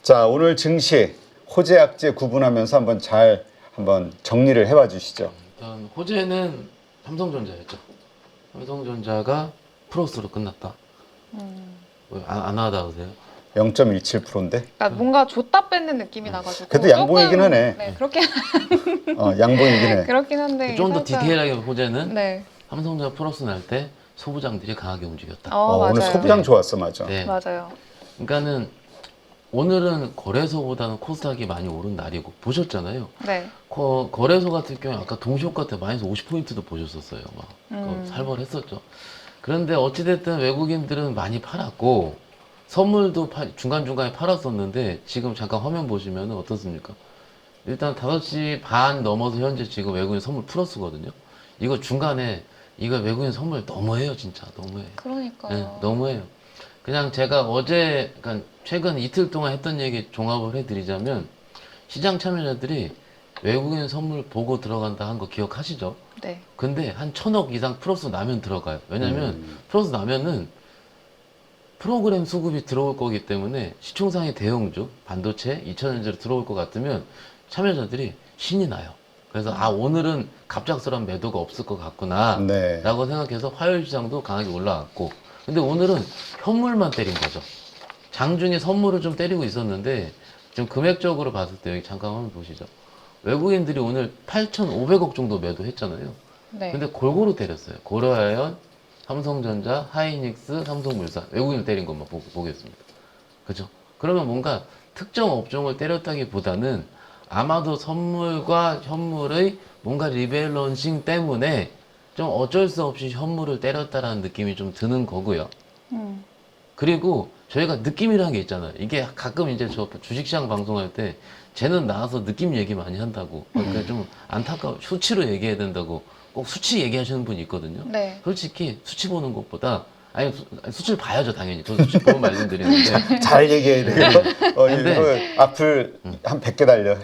자, 오늘 증시 호재 악재 구분하면서 한번 정리를 해봐 주시죠. 일단 호재는 삼성전자였죠. 삼성전자가 플러스로 끝났다. 안 하다 그러세요? 0.17%인데. 그러니까 뭔가 줬다 뺏는 느낌이 나가지고. 그래도 양봉이긴 조금, 하네. 네, 그렇게 양봉이긴 해. 그렇긴 한데. 좀 더 살짝- 디테일하게 호재는 네. 삼성전자 플러스 날 때 소부장들이 강하게 움직였다. 맞아요. 오늘 소부장 네. 좋았어, 맞아. 네. 맞아요. 그러니까는 오늘은 거래소보다는 코스닥이 많이 오른 날이고 보셨잖아요. 네. 거래소 같은 경우에 아까 동시효과 때 마이너스 50포인트도 보셨었어요. 막 살벌했었죠. 그런데 어찌됐든 외국인들은 많이 팔았고 선물도 중간중간에 팔았었는데 지금 잠깐 화면 보시면 어떻습니까? 일단 5시 반 넘어서 현재 지금 외국인 선물 플러스거든요. 이거 중간에 이거 외국인 선물 너무해요, 진짜 너무해. 그러니까요. 네, 너무해요. 그냥 제가 어제, 그러니까 최근 이틀 동안 했던 얘기 종합을 해드리자면 시장 참여자들이 외국인 선물 보고 들어간다 한 거 기억하시죠? 네. 근데 한 1,000억 이상 플러스 나면 들어가요. 왜냐면 플러스 나면은 프로그램 수급이 들어올 거기 때문에 시총상의 대형주, 반도체, 2차전지로 들어올 것 같으면 참여자들이 신이 나요. 그래서 오늘은 갑작스러운 매도가 없을 것 같구나 네. 라고 생각해서 화요일 시장도 강하게 올라왔고, 근데 오늘은 현물만 때린 거죠. 장중에 선물을 좀 때리고 있었는데 지금 금액적으로 봤을 때 여기 잠깐 한번 보시죠. 외국인들이 오늘 8,500억 정도 매도했잖아요. 네. 근데 골고루 때렸어요. 고려아연, 삼성전자, 하이닉스, 삼성물산. 외국인을 때린 것만 보겠습니다. 그죠? 그러면 뭔가 특정 업종을 때렸다기보다는 아마도 선물과 현물의 뭔가 리밸런싱 때문에 좀 어쩔 수 없이 현물을 때렸다라는 느낌이 좀 드는 거고요. 그리고 저희가 느낌이라는 게 있잖아요. 이게 가끔 이제 저 주식시장 방송할 때 쟤는 나와서 느낌 얘기 많이 한다고. 그러니까 좀 안타까워. 수치로 얘기해야 된다고. 꼭 수치 얘기하시는 분이 있거든요. 네. 솔직히 수치 보는 것보다 수치를 봐야죠, 당연히. 저도 수치 보면 말씀드리는데. 잘 얘기해야 돼요. 근데- 이거 앞을 한 100개 달려.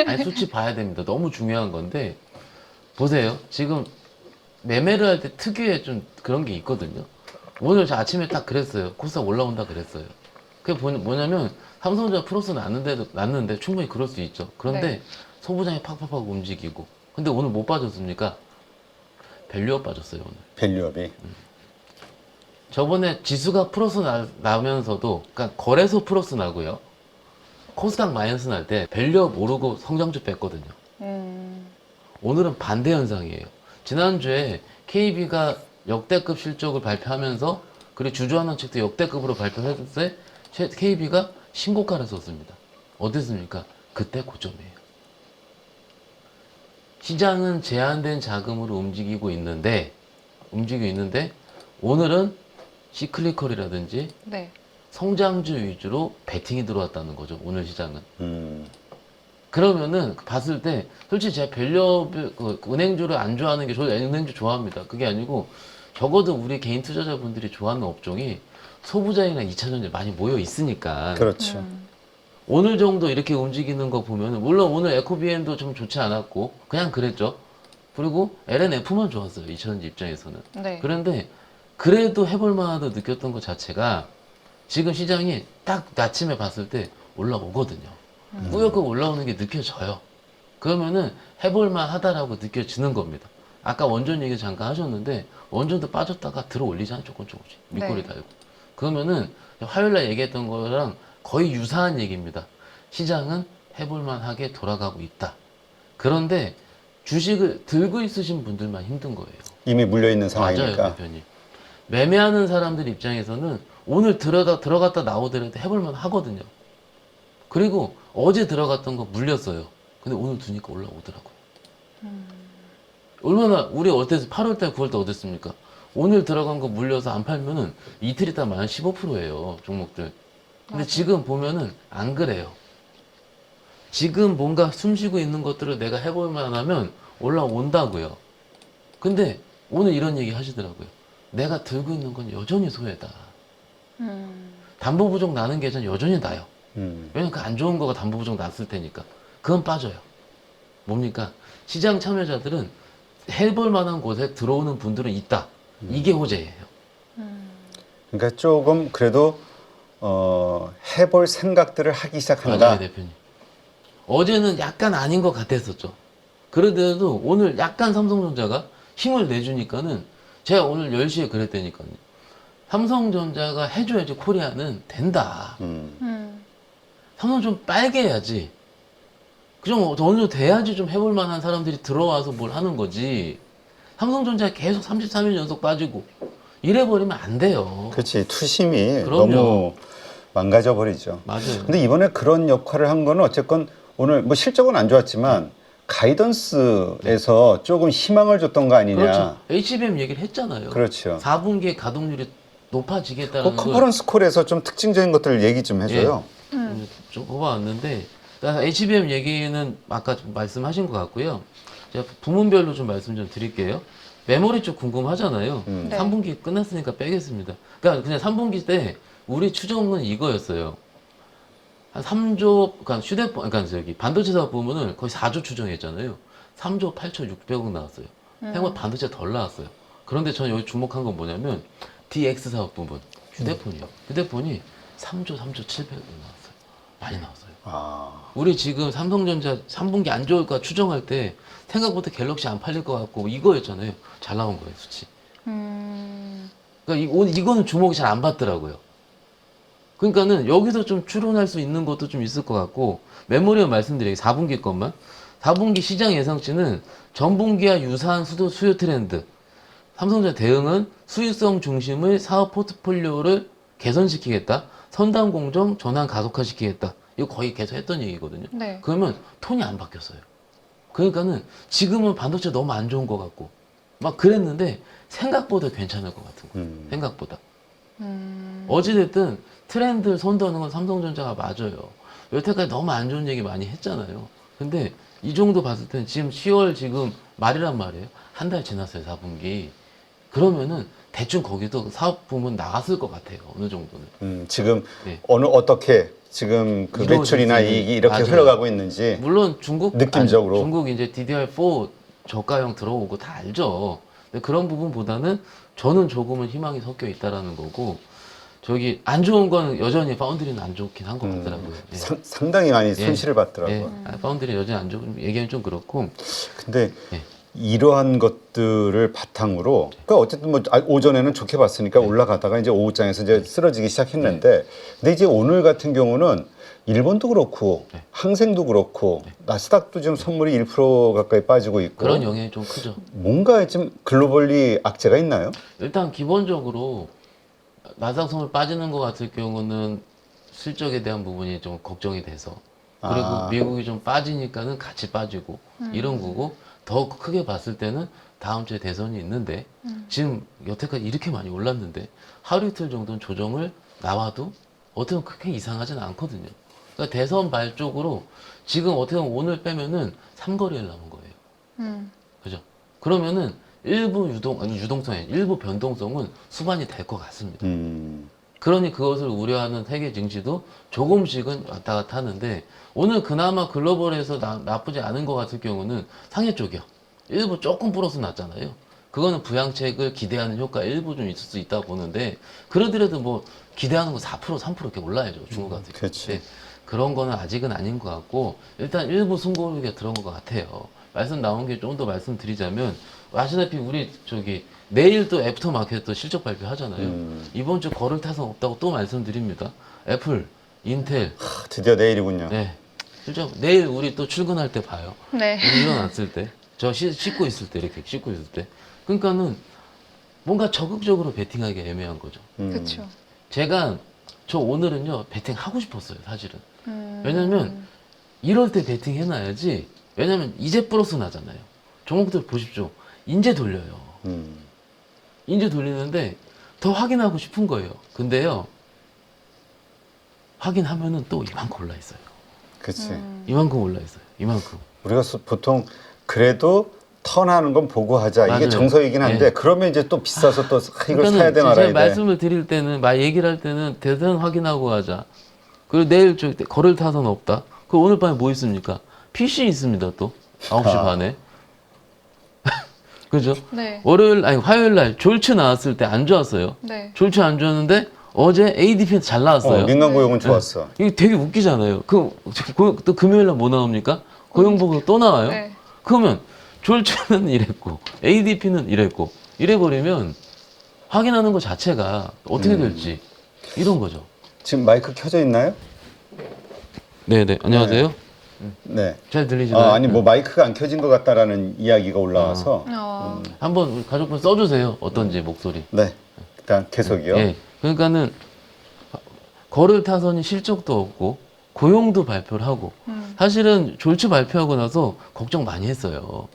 아니, 수치 봐야 됩니다. 너무 중요한 건데. 보세요. 지금 매매를 할 때 특유의 좀 그런 게 있거든요. 오늘 저 아침에 딱 그랬어요. 코스닥 올라온다 그랬어요. 그게 뭐냐면 삼성전자 플러스 났는데 충분히 그럴 수 있죠. 그런데 네. 소부장이 팍팍팍 움직이고. 근데 오늘 못 빠졌습니까? 밸류업 빠졌어요, 오늘. 밸류업이. 저번에 지수가 플러스 나면서도, 그러니까 거래소 플러스 나고요. 코스닥 마이너스 날 때 밸류업 오르고 성장주 뺐거든요. 오늘은 반대 현상이에요. 지난주에 KB가 역대급 실적을 발표하면서, 그리고 주주환원 책도 역대급으로 발표했을 때 KB가 신고가를 썼습니다. 어땠습니까? 그때 고점이에요. 시장은 제한된 자금으로 움직이고 있는데 오늘은 시클리컬이라든지 네. 성장주 위주로 베팅이 들어왔다는 거죠. 오늘 시장은. 음. 그러면은 봤을 때 솔직히 제가 은행주를 안 좋아하는 게, 저 은행주 좋아합니다. 그게 아니고 적어도 우리 개인 투자자분들이 좋아하는 업종이 소부장이나 2차전지 많이 모여 있으니까. 그렇죠. 오늘 정도 이렇게 움직이는 거 보면은, 물론 오늘 에코비엔도 좀 좋지 않았고 그냥 그랬죠. 그리고 LNF만 좋았어요, 2차전지 입장에서는. 네. 그런데 그래도 해볼 만하다 느꼈던 것 자체가 지금 시장이 딱 아침에 봤을 때 올라오거든요. 꾸역꾸역 올라오는 게 느껴져요. 그러면은 해볼 만하다라고 느껴지는 겁니다. 아까 원전 얘기 잠깐 하셨는데 원전도 빠졌다가 들어 올리잖아요, 조금씩 밑꼬리 네. 달고. 그러면은 화요일날 얘기했던 거랑 거의 유사한 얘기입니다. 시장은 해볼 만하게 돌아가고 있다. 그런데 주식을 들고 있으신 분들만 힘든 거예요. 이미 물려있는 맞아요, 상황이니까. 대표님. 매매하는 사람들 입장에서는 오늘 들어갔다 나오더라도 해볼만 하거든요. 그리고 어제 들어갔던 거 물렸어요. 근데 오늘 두니까 올라오더라고요. 얼마나, 우리 어땠어요? 8월달, 9월달 어땠습니까? 오늘 들어간 거 물려서 안 팔면은 이틀 있다 마이너스 15%예요, 종목들. 근데 지금 보면은 안 그래요. 지금 뭔가 숨 쉬고 있는 것들을 내가 해볼 만하면 올라온다고요. 근데 오늘 이런 얘기 하시더라고요. 내가 들고 있는 건 여전히 소외다. 담보 부족 나는 계좌는 여전히 나요. 왜냐면 그 안 좋은 거가 담보 부족 났을 테니까. 그건 빠져요. 뭡니까? 시장 참여자들은 해볼 만한 곳에 들어오는 분들은 있다. 이게 호재예요. 그러니까 조금 그래도 해볼 생각들을 하기 시작한다. 맞아요, 대표님. 어제는 약간 아닌 것 같았었죠. 그런데도 오늘 약간 삼성전자가 힘을 내주니까는 제가 오늘 10시에 그랬다니까요. 삼성전자가 해줘야지 코리아는 된다. 삼성 좀 빨게 해야지. 좀 어느 정도 돼야지 좀 해볼 만한 사람들이 들어와서 뭘 하는 거지. 삼성전자 계속 33일 연속 빠지고 이래버리면 안 돼요. 그렇지. 투심이 그럼요. 너무 망가져 버리죠. 맞아요. 근데 이번에 그런 역할을 한 거는 어쨌건 오늘 뭐 실적은 안 좋았지만 가이던스에서 조금 희망을 줬던 거 아니냐. 그렇죠. HBM 얘기를 했잖아요. 그렇죠. 4분기에 가동률이 높아지겠다는 그 걸 컨퍼런스 콜에서 좀 특징적인 것들을 얘기 좀 해줘요. 좀 뽑아왔는데 HBM 얘기는 아까 좀 말씀하신 것 같고요. 제가 부문별로 좀 말씀 좀 드릴게요. 메모리 쪽 궁금하잖아요. 네. 3분기 끝났으니까 빼겠습니다. 그러니까 그냥 3분기 때 우리 추정은 이거였어요. 한 3조, 그러니까 휴대폰, 그러니까 저기 반도체 사업 부문을 거의 4조 추정했잖아요. 3조 8,600억 나왔어요. 생각보다 반도체 덜 나왔어요. 그런데 저는 여기 주목한 건 뭐냐면 DX 사업 부문, 휴대폰이요. 휴대폰이 3조 700억 나왔어요. 많이 나왔어요. 아, 우리 지금 삼성전자 3분기 안 좋을까 추정할 때 생각보다 갤럭시 안 팔릴 것 같고 이거였잖아요. 잘 나온 거예요, 수치. 그러니까 이거는 주목이 잘 안 받더라고요. 그러니까는 여기서 좀 추론할 수 있는 것도 좀 있을 것 같고 메모리만 말씀드리게 4분기 것만 4분기 시장 예상치는 전분기와 유사한 수요 트렌드 삼성전자 대응은 수익성 중심의 사업 포트폴리오를 개선시키겠다 선단 공정 전환 가속화시키겠다 이거 거의 계속 했던 얘기거든요. 네. 그러면 톤이 안 바뀌었어요. 그러니까는 지금은 반도체 너무 안 좋은 것 같고 막 그랬는데 생각보다 괜찮을 것 같은 거예요. 생각보다. 어찌됐든 트렌드를 선도하는 건 삼성전자가 맞아요. 여태까지 너무 안 좋은 얘기 많이 했잖아요. 근데 이 정도 봤을 때는 지금 10월 지금 말이란 말이에요. 한 달 지났어요, 4분기. 그러면은 대충 거기도 사업 부문 나갔을 것 같아요. 어느 정도는. 지금 네. 어떻게 지금 그 매출이나 이루어질지. 이익이 이렇게 맞아요. 흘러가고 있는지 물론 중국 느낌적으로. 아니, 중국 이제 DDR4 저가형 들어오고 다 알죠. 근데 그런 부분보다는 저는 조금은 희망이 섞여 있다라는 거고 저기 안 좋은 건 여전히 파운드리는 안 좋긴 한 것 같더라고요. 예. 상당히 많이 손실을 받더라고요. 예. 파운드리 여전히 안 좋고 얘기하면 좀 그렇고 근데 예. 이러한 것들을 바탕으로 그러니까 어쨌든 뭐 오전에는 좋게 봤으니까 네. 올라가다가 이제 오후장에서 이제 쓰러지기 시작했는데 근데 이제 오늘 같은 경우는 일본도 그렇고 네. 항생도 그렇고 나스닥도 지금 선물이 1% 가까이 빠지고 있고 그런 영향이 좀 크죠. 뭔가 좀 글로벌리 악재가 있나요? 일단 기본적으로 나스닥 선물 빠지는 것 같을 경우는 실적에 대한 부분이 좀 걱정이 돼서 그리고 아. 미국이 좀 빠지니까는 같이 빠지고 이런 거고 더 크게 봤을 때는 다음 주에 대선이 있는데 지금 여태까지 이렇게 많이 올랐는데 하루 이틀 정도는 조정을 나와도 어떻게 보면 크게 이상하진 않거든요. 그러니까 대선 발 쪽으로 지금 어떻게 보면 오늘 빼면은 삼거리를 남은 거예요. 그죠? 그러면은 일부 유동성이 일부 변동성은 수반이 될 것 같습니다. 그러니 그것을 우려하는 세계 증시도 조금씩은 왔다 갔다 하는데 오늘 그나마 글로벌에서 나쁘지 않은 것 같을 경우는 상해 쪽이요. 일부 조금 플러스 났잖아요. 그거는 부양책을 기대하는 효과 일부 좀 있을 수 있다고 보는데 그러더라도 뭐 기대하는 거 4% 3% 이렇게 올라야죠. 중국 같은 경우. 그렇지. 그런 거는 아직은 아닌 것 같고 일단 일부 승고르기가 들어온 것 같아요. 말씀 나온 게 좀 더 말씀드리자면 아시다시피 우리 저기 내일 또 애프터마켓 또 실적 발표하잖아요. 이번 주 거를 타선 없다고 또 말씀드립니다. 애플, 인텔, 드디어 내일이군요. 네. 실적 내일 우리 또 출근할 때 봐요. 네. 일어났을 때, 저 씻고 있을 때 이렇게 씻고 있을 때, 그러니까는 뭔가 적극적으로 베팅하기 애매한 거죠. 그렇죠. 제가 저 오늘은요 베팅 하고 싶었어요 사실은. 왜냐면 이럴 때 베팅 해놔야지. 왜냐면 이제 플러스 나잖아요. 종목들 보십시오. 인제 돌려요. 인제 돌리는데 더 확인하고 싶은 거예요. 근데요 확인하면은 또 이만큼 올라 있어요. 그렇지. 이만큼 올라 있어요. 이만큼. 우리가 보통 그래도 턴하는 건 보고 하자. 맞아요. 이게 정석이긴 한데 네. 그러면 이제 또 비싸서 또 이걸 그러니까는 사야 돼 말아야 제가 돼. 말씀을 드릴 때는 얘기를 할 때는 대선 확인하고 하자. 그리고 내일 저 거를 타선 없다. 그 오늘 밤에 뭐 있습니까? PC 있습니다 또 9시 반에. 그죠? 네. 화요일 날 졸츠 나왔을 때 안 좋았어요. 네. 졸츠 안 좋았는데 어제 ADP한테 잘 나왔어요. 민간고용은 좋았어. 이게 되게 웃기잖아요. 또 금요일 날 뭐 나옵니까? 고용보고 또 나와요. 네. 그러면 졸지는 이랬고 ADP는 이랬고 이래버리면 확인하는 것 자체가 어떻게 될지 이런 거죠. 지금 마이크 켜져 있나요? 네네. 안녕하세요. 네. 잘 들리시나요? 아니 뭐 마이크가 안 켜진 것 같다라는 이야기가 올라와서 한번 우리 가족분 써주세요. 어떤지 목소리. 네. 일단 계속이요. 예. 그러니까는 거를 타선이 실적도 없고 고용도 발표를 하고 사실은 졸지 발표하고 나서 걱정 많이 했어요.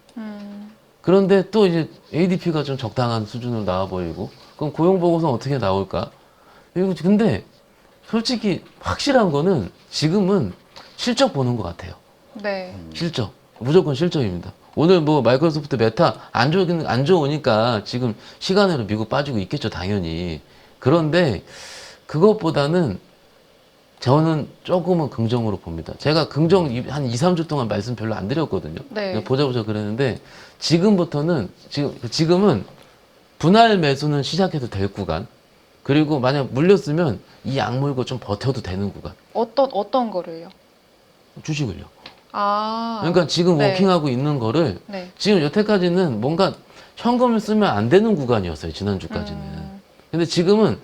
그런데 또 이제 ADP가 좀 적당한 수준으로 나와버리고 그럼 고용 보고서 어떻게 나올까? 그리고 근데 솔직히 확실한 거는 지금은 실적 보는 것 같아요. 네. 실적. 무조건 실적입니다. 오늘 뭐 마이크로소프트 메타 안 좋으니까 지금 시간으로 미국 빠지고 있겠죠, 당연히. 그런데 그것보다는 저는 조금은 긍정으로 봅니다. 제가 긍정 한 2, 3주 동안 말씀 별로 안 드렸거든요. 네. 그냥 보자 그랬는데 지금부터는 지금은 분할 매수는 시작해도 될 구간. 그리고 만약 물렸으면 이 악물고 좀 버텨도 되는 구간. 어떤 거를요? 주식을요. 아. 그러니까 지금 네. 워킹하고 있는 거를 네. 지금 여태까지는 뭔가 현금을 쓰면 안 되는 구간이었어요. 지난주까지는. 근데 지금은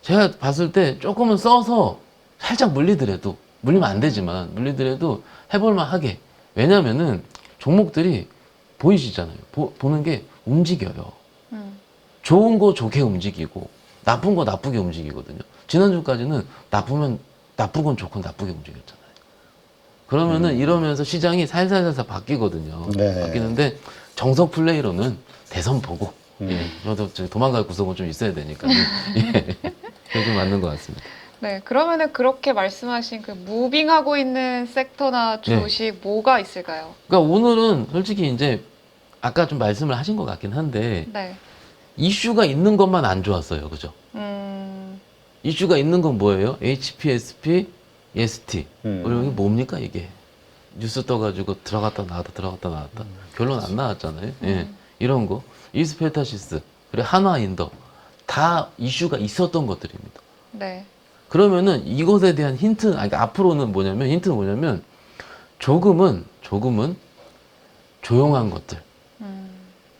제가 봤을 때 조금은 써서 살짝 물리더라도 물리면 안 되지만 물리더라도 해볼만 하게. 왜냐면은 종목들이 보이시잖아요. 보는 게 움직여요. 좋은 거 좋게 움직이고 나쁜 거 나쁘게 움직이거든요. 지난주까지는 나쁘면 나쁘건 좋건 나쁘게 움직였잖아요. 그러면은 이러면서 시장이 살살살살 바뀌거든요. 네. 바뀌는데 정석 플레이로는 대선 보고 예, 저도 도망갈 구석은 좀 있어야 되니까 예, 그게 좀 맞는 것 같습니다. 네. 그러면은 그렇게 말씀하신 그 무빙하고 있는 섹터나 네. 주식 뭐가 있을까요? 그러니까 오늘은 솔직히 이제 아까 좀 말씀을 하신 것 같긴 한데 네. 이슈가 있는 것만 안 좋았어요, 그죠? 이슈가 있는 건 뭐예요? HPSP, ST. 그리고 이게 뭡니까 이게? 뉴스 떠가지고 들어갔다 나왔다 들어갔다 나왔다. 결론 안 나왔잖아요. 예, 이런 거. 이스페타시스, 그리고 한화인더 다 이슈가 있었던 것들입니다. 네. 그러면은 이것에 대한 힌트, 그러니까 앞으로는 뭐냐면 힌트는 뭐냐면 조금은 조용한 것들.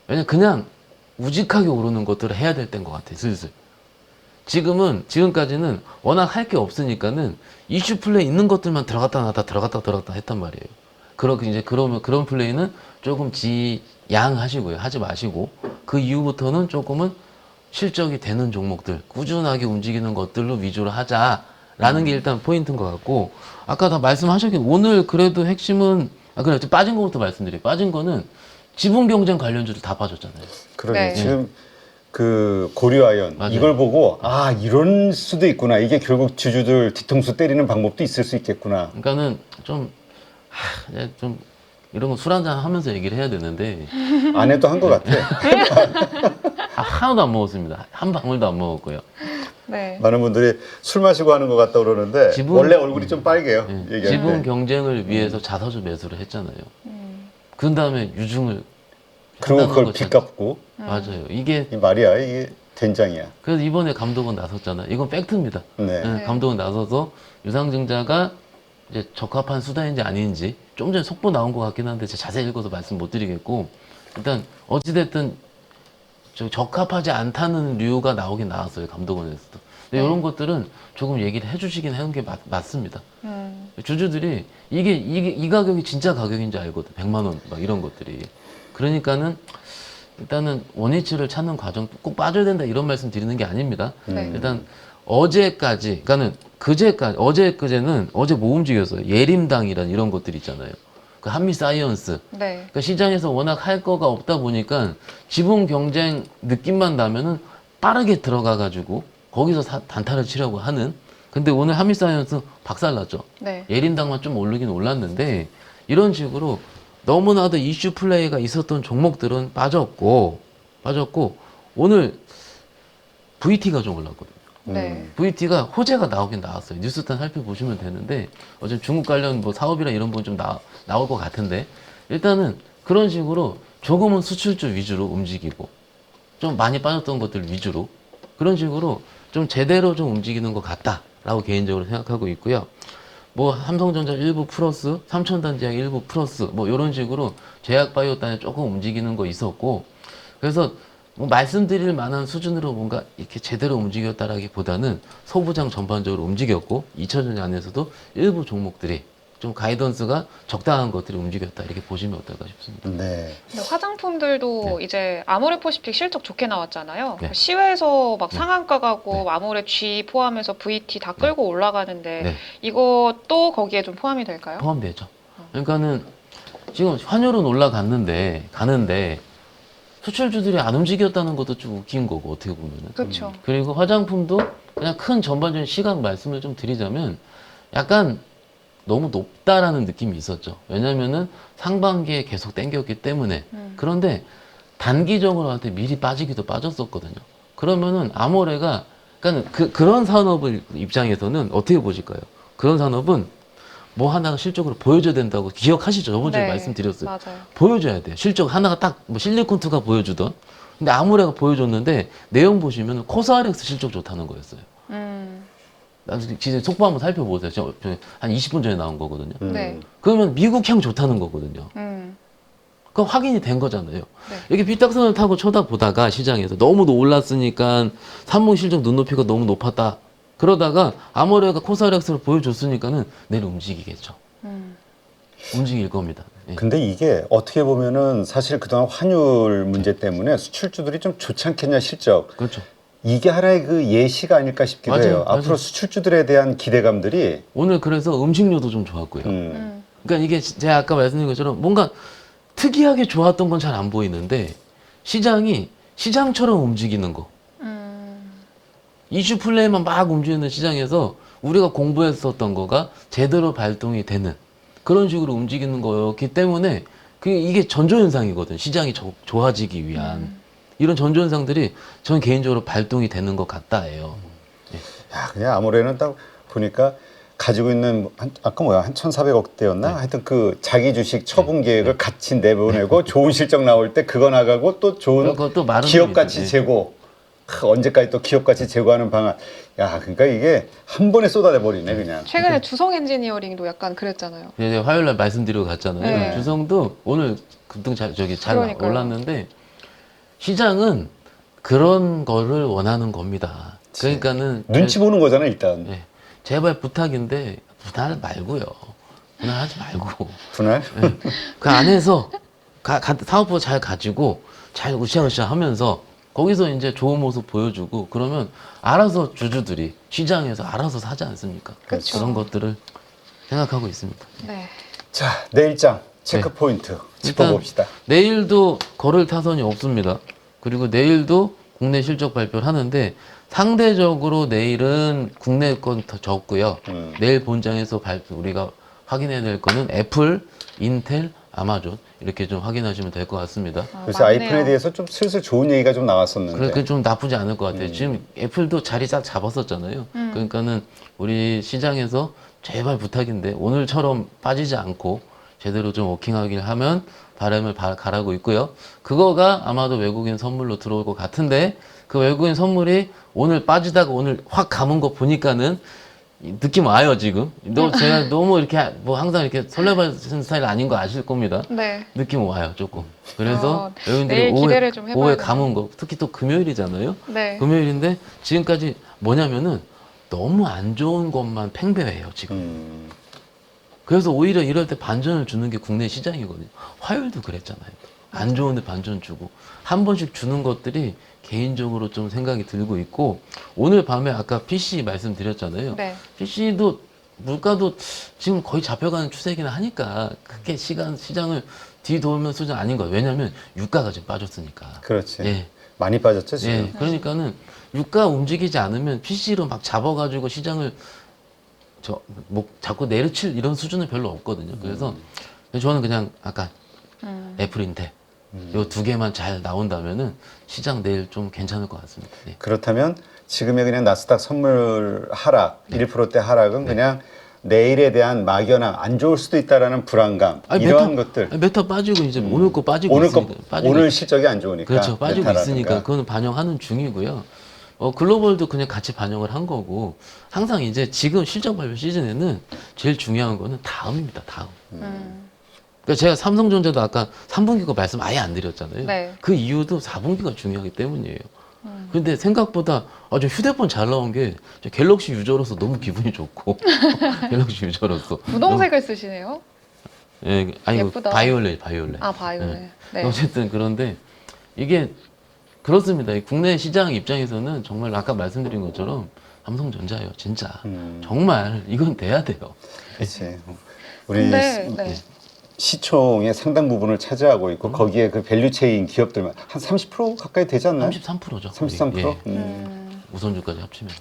왜냐 그냥 우직하게 오르는 것들을 해야 될 때인 것 같아, 슬슬. 지금까지는 워낙 할 게 없으니까는 이슈 플레이 있는 것들만 들어갔다 나왔다 했단 말이에요. 그러면 그런 플레이는 조금 지양하시고요. 하지 마시고, 그 이후부터는 조금은 실적이 되는 종목들, 꾸준하게 움직이는 것들로 위주로 하자라는 게 일단 포인트인 것 같고, 아까 다 말씀하셨긴, 오늘 그래도 핵심은, 그래, 빠진 거부터 말씀드려요. 빠진 거는 지분 경쟁 관련주들 다 빠졌잖아요. 그러게 네. 지금 그 고려아연 맞아요. 이걸 보고 이런 수도 있구나. 이게 결국 주주들 뒤통수 때리는 방법도 있을 수 있겠구나. 그러니까는 이제 좀 이런 거 술 한잔 하면서 얘기를 해야 되는데 안 해도 한 것 같아. 하나도 안 먹었습니다. 한 방울도 안 먹었고요. 네. 많은 분들이 술 마시고 하는 것 같다 그러는데 원래 얼굴이 좀 빨개요. 얘기할 지분 때. 경쟁을 위해서 자사주 매수를 했잖아요. 그 다음에 유증을 그리고 한다는 그걸 거 빚 갚고 맞아요. 이게 이 말이야. 이게 된장이야. 그래서 이번에 감독은 나섰잖아요. 이건 팩트입니다. 네. 네. 감독은 나서서 유상증자가 이제 적합한 수단인지 아닌지 좀 전에 속보 나온 것 같긴 한데 제가 자세히 읽어서 말씀 못 드리겠고 일단 어찌됐든 적합하지 않다는 류가 나오긴 나왔어요. 감독원에서도. 근데 이런 것들은 조금 얘기를 해주시긴 하는 게 맞습니다. 주주들이 이 가격이 진짜 가격인지 알거든. 100만 원 막 이런 것들이. 그러니까는 일단은 원위치를 찾는 과정 꼭 빠져야 된다 이런 말씀 드리는 게 아닙니다. 네. 일단 어제까지, 그러니까는 그제는 어제 뭐 움직였어요? 예림당이란 이런 것들 있잖아요. 그 한미사이언스. 네. 그러니까 시장에서 워낙 할 거가 없다 보니까 지분 경쟁 느낌만 나면은 빠르게 들어가가지고 거기서 단타를 치려고 하는. 근데 오늘 한미사이언스 박살났죠. 네. 예림당만 좀 오르긴 올랐는데 이런 식으로 너무나도 이슈 플레이가 있었던 종목들은 빠졌고 오늘 VT가 좀 올랐거든요. 네. VT가 호재가 나오긴 나왔어요. 뉴스탄 살펴보시면 되는데 어제 중국 관련 뭐 사업이나 이런 부분 좀 나올 것 같은데 일단은 그런 식으로 조금은 수출주 위주로 움직이고 좀 많이 빠졌던 것들 위주로 그런 식으로 좀 제대로 좀 움직이는 것 같다라고 개인적으로 생각하고 있고요. 뭐 삼성전자 일부 플러스, 삼천단제약 일부 플러스, 뭐 이런 식으로 제약바이오단에 조금 움직이는 거 있었고, 그래서 뭐 말씀드릴 만한 수준으로 뭔가 이렇게 제대로 움직였다라기보다는 소부장 전반적으로 움직였고 2차전지 안에서도 일부 종목들이 좀 가이던스가 적당한 것들이 움직였다 이렇게 보시면 어떨까 싶습니다. 네. 근데 화장품들도 이제 아모레포시픽 실적 좋게 나왔잖아요. 네. 시외에서 막 네. 상한가 가고 네. 아모레 G 포함해서 VT 다 끌고 올라가는데 네. 이것도 거기에 좀 포함이 될까요? 포함되죠. 그러니까는 지금 환율은 가는데 수출주들이 안 움직였다는 것도 좀 웃긴 거고 어떻게 보면은. 그렇죠. 그리고 화장품도 그냥 큰 전반적인 시각 말씀을 좀 드리자면 약간 너무 높다라는 느낌이 있었죠. 왜냐면은 상반기에 계속 땡겼기 때문에. 그런데 단기적으로 한테 미리 빠지기도 빠졌었거든요. 그러면은 아모레가 그러니까 그런 산업을 입장에서는 어떻게 보실까요? 그런 산업은 뭐 하나가 실적으로 보여줘야 된다고 기억하시죠? 저번 주에 네, 말씀드렸어요. 맞아요. 보여줘야 돼요. 실적 하나가 딱 뭐 실리콘투가 보여주던. 근데 아모레가 보여줬는데 내용 보시면 코스알엑스 실적 좋다는 거였어요. 진짜 속보 한번 살펴보세요. 한 20분 전에 나온 거거든요. 네. 그러면 미국향 좋다는 거거든요. 그거 확인이 된 거잖아요. 네. 이렇게 빗딱선을 타고 쳐다보다가 시장에서 너무 올랐으니까 산모 실적 눈높이가 너무 높았다. 그러다가 아모레가 코스알엑스를 보여줬으니까는 내일 움직이겠죠. 움직일 겁니다. 예. 근데 이게 어떻게 보면은 사실 그동안 환율 문제 때문에 수출주들이 좀 좋지 않겠냐 실적. 그렇죠. 이게 하나의 그 예시가 아닐까 싶기도 맞아요, 해요. 맞아요. 앞으로 수출주들에 대한 기대감들이 오늘 그래서 음식료도 좀 좋았고요. 그러니까 이게 제가 아까 말씀드린 것처럼 뭔가 특이하게 좋았던 건 잘 안 보이는데 시장이 시장처럼 움직이는 거. 이슈 플레이만 막 움직이는 시장에서 우리가 공부했었던 거가 제대로 발동이 되는 그런 식으로 움직이는 거였기 때문에 이게 전조현상이거든. 시장이 좋아지기 위한 이런 전조현상들이 전 개인적으로 발동이 되는 것 같다예요. 야, 그냥 아모레는 딱 보니까 가지고 있는 아까 뭐야 한 1,400억대였나? 네. 하여튼 그 자기 주식 처분 계획을 같이 내보내고 좋은 실적 나올 때 그거 나가고 또 좋은 그것도 마른 기업 돈이죠. 가치 네. 재고 언제까지 또 기업 가치 제고하는 방안. 야, 그러니까 이게 한 번에 쏟아내 버리네 그냥. 최근에 주성 엔지니어링도 약간 그랬잖아요. 이제 화요일 날 말씀드리고 갔잖아요. 네. 주성도 오늘 급등 잘 그러니까요. 올랐는데 시장은 그런 거를 원하는 겁니다. 그러니까는 눈치 보는 거잖아 일단. 네. 제발 부탁인데 분할 말고요. 분할하지 말고 분할. 네. 그 안에서 사업부 잘 가지고 잘 으쌰으쌰 하면서 거기서 이제 좋은 모습 보여주고 그러면 알아서 주주들이 시장에서 알아서 사지 않습니까? 그쵸. 그런 것들을 생각하고 있습니다. 네. 자, 내일장 체크 네. 포인트 일단 짚어봅시다. 내일도 거를 타선이 없습니다. 그리고 내일도 국내 실적 발표를 하는데 상대적으로 내일은 국내 건 더 적고요. 내일 본장에서 우리가 확인해야 될 거는 애플, 인텔, 아마존 이렇게 좀 확인하시면 될 것 같습니다. 그래서 아이폰에 대해서 좀 슬슬 좋은 얘기가 좀 나왔었는데. 그러니까 좀 나쁘지 않을 것 같아요. 지금 애플도 자리 딱 잡았었잖아요. 그러니까는 우리 시장에서 제발 부탁인데 오늘처럼 빠지지 않고 제대로 좀 워킹하길 하면 바람을 가라고 있고요. 그거가 아마도 외국인 선물로 들어올 것 같은데 그 외국인 선물이 오늘 빠지다가 오늘 확 감은 거 보니까는 느낌 와요 지금. 제가 너무 이렇게 뭐 항상 이렇게 설레발치는 스타일 아닌 거 아실 겁니다. 네. 느낌 와요 조금. 그래서 여러분들이 내일 기대를 좀 해봐야 오후에 되나? 감은 거 특히 또 금요일이잖아요. 네. 금요일인데 지금까지 뭐냐면은 너무 안 좋은 것만 팽배해요 지금. 그래서 오히려 이럴 때 반전을 주는 게 국내 시장이거든요. 화요일도 그랬잖아요. 안 좋은데 반전 주고 한 번씩 주는 것들이 개인적으로 좀 생각이 들고 있고 오늘 밤에 아까 PC 말씀드렸잖아요. 네. PC도 물가도 지금 거의 잡혀가는 추세이긴 하니까 크게 시장을 뒤도우면 수준 아닌 거예요. 왜냐하면 유가가 지금 빠졌으니까. 그렇지. 예. 많이 빠졌죠 지금. 예. 그러니까는 유가 움직이지 않으면 PC로 막 잡아가지고 시장을 자꾸 내려칠 이런 수준은 별로 없거든요. 그래서 저는 그냥 아까 애플, 인텔 요 두 개만 잘 나온다면은 시장 내일 좀 괜찮을 것 같습니다. 네. 그렇다면 지금의 그냥 나스닥 선물 하락, 네. 1%대 하락은 그냥 내일에 대한 막연한 안 좋을 수도 있다라는 불안감 이러한 것들. 메타 빠지고 이제 오늘 거 빠지고 오늘 있으니까. 오늘 실적이 안 좋으니까. 그렇죠. 빠지고 메타라든가. 있으니까 그거는 반영하는 중이고요. 글로벌도 그냥 같이 반영을 한 거고 항상 이제 지금 실적 발표 시즌에는 제일 중요한 거는 다음입니다. 다음. 그러니까 제가 삼성전자도 아까 3분기 거 말씀 아예 안 드렸잖아요. 네. 그 이유도 4분기가 중요하기 때문이에요. 근데 생각보다 저 휴대폰 잘 나온 게 저 갤럭시 유저로서 너무 기분이 좋고 갤럭시 유저로서 분홍색을 쓰시네요. 예, 아니 예쁘다. 바이올렛. 아, 바이올렛. 네. 어쨌든 그런데 이게 그렇습니다. 이 국내 시장 입장에서는 정말 아까 말씀드린 것처럼 삼성전자예요, 진짜. 정말 이건 돼야 돼요. 그렇지. 우리 근데 네. 시총의 상당 부분을 차지하고 있고 거기에 그 밸류체인 기업들만 한 30% 가까이 되지 않나요? 33%죠. 33%? 우선주까지 합치면.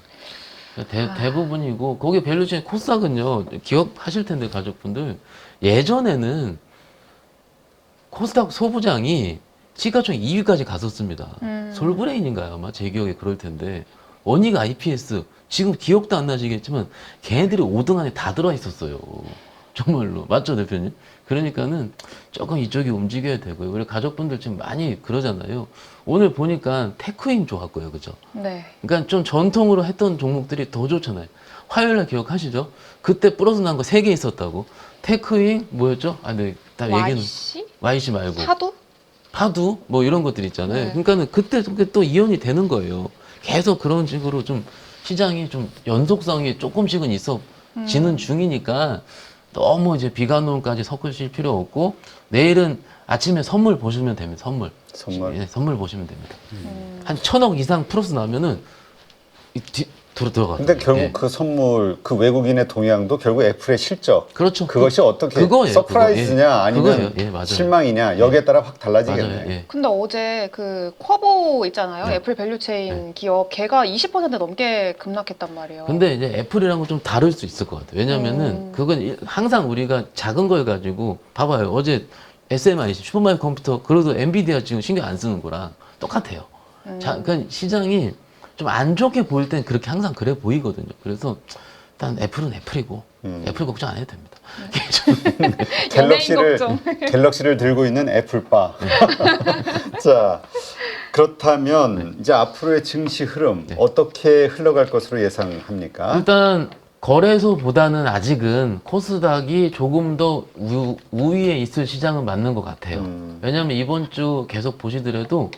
대부분이고 거기 밸류체인 코스닥은요, 기억하실 텐데 가족분들 예전에는 코스닥 소부장이 시가총 2위까지 갔었습니다. 솔브레인인가요? 아마 제 기억에 그럴 텐데 원익 IPS 지금 기억도 안 나시겠지만 걔네들이 5등 안에 다 들어와 있었어요. 정말로 맞죠, 대표님? 그러니까는 조금 이쪽이 움직여야 되고요. 우리 가족분들 지금 많이 그러잖아요. 오늘 보니까 테크윙 좋았고요, 그죠? 네. 그러니까 좀 전통으로 했던 종목들이 더 좋잖아요. 화요일날 기억하시죠? 그때 플러스 난 거 3개 있었다고. 테크윙 뭐였죠? 아, 네, 다 얘기는 YC? YC 말고 파도? 파두 뭐 이런 것들 있잖아요. 네. 그러니까는 그때 또 이연이 되는 거예요. 계속 그런 식으로 좀 시장이 좀 연속성이 조금씩은 있어지는 중이니까 너무 이제 비관론까지 섞으실 필요 없고 내일은 아침에 선물 보시면 됩니다. 선물. 예, 선물 보시면 됩니다. 한 1,000억 이상 플러스 나면은 들어가요. 근데 결국 예. 그 선물, 그 외국인의 동향도 결국 애플의 실적. 그렇죠. 그것이 어떻게 그거예요, 서프라이즈냐 그거. 예. 아니면 그거예요. 예, 맞아요. 실망이냐 여기에 따라 확 달라지겠네. 맞아요. 예. 근데 어제 그 쿼보 있잖아요. 네. 애플 밸류체인 기업 걔가 20% 넘게 급락했단 말이에요. 근데 이제 애플이랑 좀 다를 수 있을 것 같아요. 왜냐면은 그건 항상 우리가 작은 걸 가지고 봐봐요. 어제 SMIC 슈퍼마이크 컴퓨터 그래도 엔비디아 지금 신경 안 쓰는 거랑 똑같아요. 그러니까 시장이 좀 안 좋게 보일 땐 그렇게 항상 그래 보이거든요. 그래서 일단 애플은 애플이고 애플 걱정 안 해도 됩니다. 연예인 걱정. 갤럭시를 들고 있는 애플바. 자, 그렇다면 이제 앞으로의 증시 흐름 어떻게 흘러갈 것으로 예상합니까? 일단 거래소보다는 아직은 코스닥이 조금 더 우위에 있을 시장은 맞는 것 같아요. 왜냐하면 이번 주 계속 보시더라도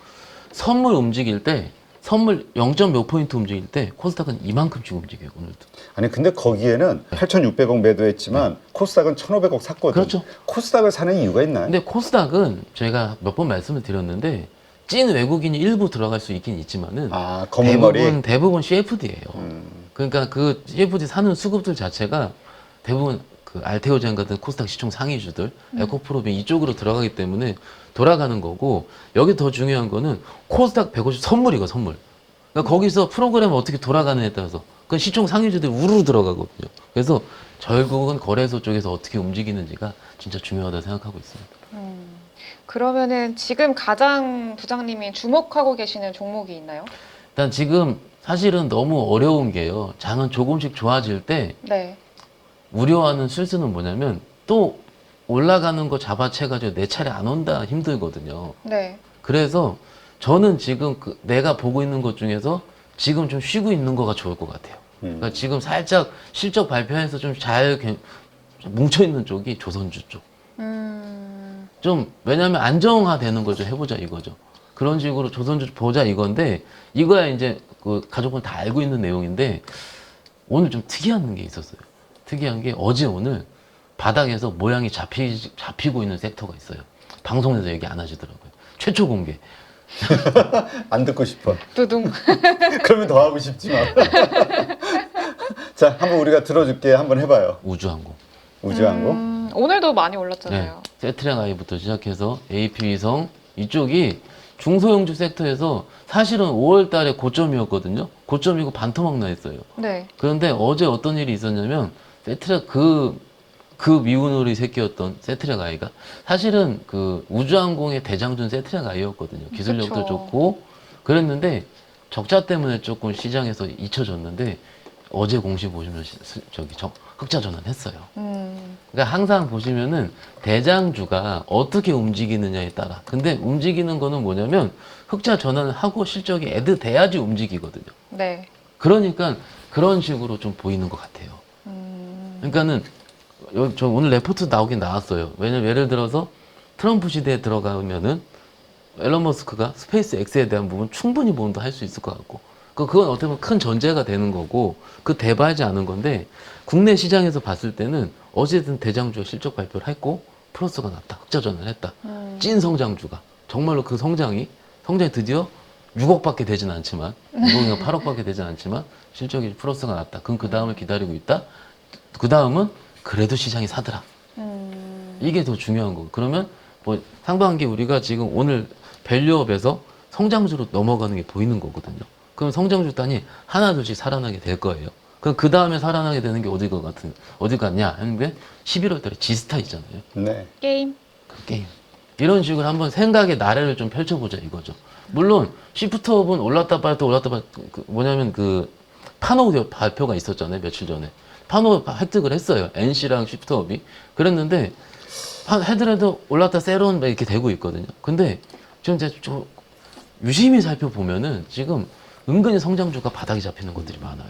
선물 움직일 때 선물 0. 몇 포인트 움직일 때 코스닥은 이만큼씩 움직여요, 오늘도. 아니 근데 거기에는 8,600억 매도했지만 코스닥은 1,500억 샀거든. 그렇죠. 코스닥을 사는 이유가 있나요? 근데 코스닥은 저희가 몇 번 말씀을 드렸는데 찐 외국인이 일부 들어갈 수 있긴 있지만은 아, 검은 머리. 대부분 CFD예요. 그러니까 그 CFD 사는 수급들 자체가 대부분 그 알테오젠 같은 코스닥 시총 상위주들, 에코프로비 이쪽으로 들어가기 때문에 돌아가는 거고 여기 더 중요한 거는 코스닥 150 선물이고 선물. 그러니까 거기서 프로그램 어떻게 돌아가느냐에 따라서 그 시총 상위주들이 우르르 들어가거든요. 그래서 결국은 거래소 쪽에서 어떻게 움직이는지가 진짜 중요하다 생각하고 있습니다. 그러면은 지금 가장 부장님이 주목하고 계시는 종목이 있나요? 일단 지금 사실은 너무 어려운 게요. 장은 조금씩 좋아질 때 네. 우려하는 실수는 뭐냐면 또 올라가는 거 잡아채가지고 내 차례 안 온다 힘들거든요. 네. 그래서 저는 지금 내가 보고 있는 것 중에서 지금 좀 쉬고 있는 거가 좋을 것 같아요. 그러니까 지금 살짝 실적 발표해서 좀 잘 뭉쳐있는 쪽이 조선주 쪽. 좀 왜냐하면 안정화되는 걸 좀 해보자 이거죠. 그런 식으로 조선주 보자 이건데 이거야 이제 그 가족분 다 알고 있는 내용인데 오늘 좀 특이한 게 있었어요. 특이한 게 어제 오늘 바닥에서 모양이 잡히고 있는 섹터가 있어요. 방송에서 얘기 안 하시더라고요. 최초 공개. 안 듣고 싶어. 두둥. 그러면 더 하고 싶지만. 자, 한번 우리가 들어줄게. 한번 해봐요. 우주항공. 우주항공. 오늘도 많이 올랐잖아요. 세트랙 아이부터 시작해서 AP위성 이쪽이 중소형주 섹터에서 사실은 5월 달에 고점이었거든요. 고점이고 반토막 나 있어요. 네. 그런데 어제 어떤 일이 있었냐면 세트랙 그 미운오리 새끼였던 세트랙 아이가 사실은 그 우주항공의 대장준 세트랙 아이였거든요. 기술력도 그쵸. 좋고 그랬는데 적자 때문에 조금 시장에서 잊혀졌는데 어제 공시 보시면 흑자 전환했어요. 그러니까 항상 보시면은 대장주가 어떻게 움직이느냐에 따라. 근데 움직이는 거는 뭐냐면 흑자 전환을 하고 실적이 애드 돼야지 움직이거든요. 네. 그러니까 그런 식으로 좀 보이는 것 같아요. 그러니까는 저 오늘 레포트 나오긴 나왔어요. 왜냐면 예를 들어서 트럼프 시대에 들어가면은 앨런 머스크가 스페이스 X에 대한 부분 충분히 뭔도 할 수 있을 것 같고 그건 어떻게 보면 큰 전제가 되는 거고 그 대바하지 않은 건데 국내 시장에서 봤을 때는 어쨌든 대장주가 실적 발표를 했고 플러스가 났다. 흑자전을 했다. 찐 성장주가 정말로 그 성장이 드디어 6억밖에 되진 않지만 6억이나 8억밖에 되진 않지만 실적이 플러스가 났다. 그럼 그 다음을 기다리고 있다. 그 다음은 그래도 시장이 사더라. 이게 더 중요한 거고. 그러면 뭐 상반기 우리가 지금 오늘 밸류업에서 성장주로 넘어가는 게 보이는 거거든요. 그럼 성장주 단이 하나둘씩 살아나게 될 거예요. 그럼 그 다음에 살아나게 되는 게 어디 같냐 하는데 11월 달에 지스타 있잖아요. 네. 게임. 그 게임. 이런 식으로 한번 생각의 나래를 좀 펼쳐보자 이거죠. 물론 시프트업은 올랐다 뭐냐면 그 파노 발표가 있었잖아요. 며칠 전에. 파노 획득을 했어요. NC랑 시프트업이. 그랬는데 헤드라도 올랐다 세론 이렇게 되고 있거든요. 근데 지금 이제 좀 유심히 살펴보면은 지금 은근히 성장주가 바닥에 잡히는 것들이 많아요.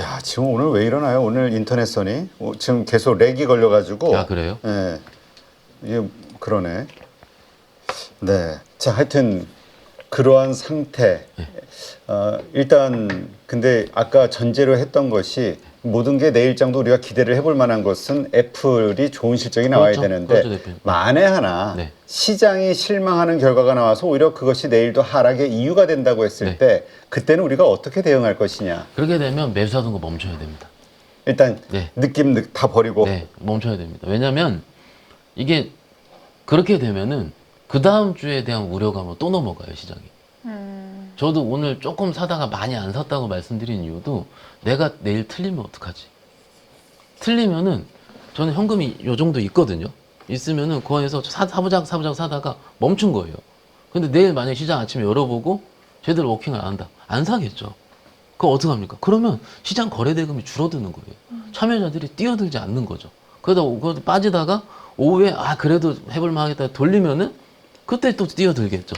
야, 지금 오늘 왜 이러나요? 오늘 인터넷선이 지금 계속 렉이 걸려가지고. 아, 그래요? 예. 이게 그러네. 네. 자, 하여튼 그러한 상태. 일단 근데 아까 전제로 했던 것이 모든 게 내일장도 우리가 기대를 해볼 만한 것은 애플이 좋은 실적이 나와야 그렇죠. 되는데 그렇죠, 대표님. 만에 하나 네. 시장이 실망하는 결과가 나와서 오히려 그것이 내일도 하락의 이유가 된다고 했을 네. 때 그때는 우리가 어떻게 대응할 것이냐. 그렇게 되면 매수하는 거 멈춰야 됩니다. 일단 네. 느낌 다 버리고. 네, 멈춰야 됩니다. 왜냐면 이게 그렇게 되면은 그 다음 주에 대한 우려감으로 또 넘어가요, 시장이. 저도 오늘 조금 사다가 많이 안 샀다고 말씀드린 이유도 내가 내일 틀리면 어떡하지? 틀리면은 저는 현금이 요 정도 있거든요. 있으면은 그 안에서 사보자 사다가 멈춘 거예요. 근데 내일 만약에 시장 아침에 열어보고 제대로 워킹을 안 한다. 안 사겠죠. 그거 어떡합니까? 그러면 시장 거래대금이 줄어드는 거예요. 참여자들이 뛰어들지 않는 거죠. 그러다 빠지다가 오후에 그래도 해볼만 하겠다 돌리면은 그때 또 뛰어들겠죠.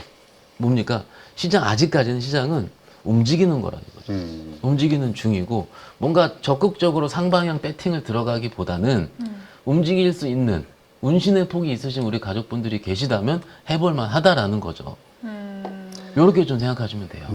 뭡니까? 아직까지는 시장은 움직이는 거라는 거죠. 움직이는 중이고 뭔가 적극적으로 상방향 배팅을 들어가기보다는 움직일 수 있는 운신의 폭이 있으신 우리 가족분들이 계시다면 해볼만 하다라는 거죠. 이렇게 좀 생각하시면 돼요.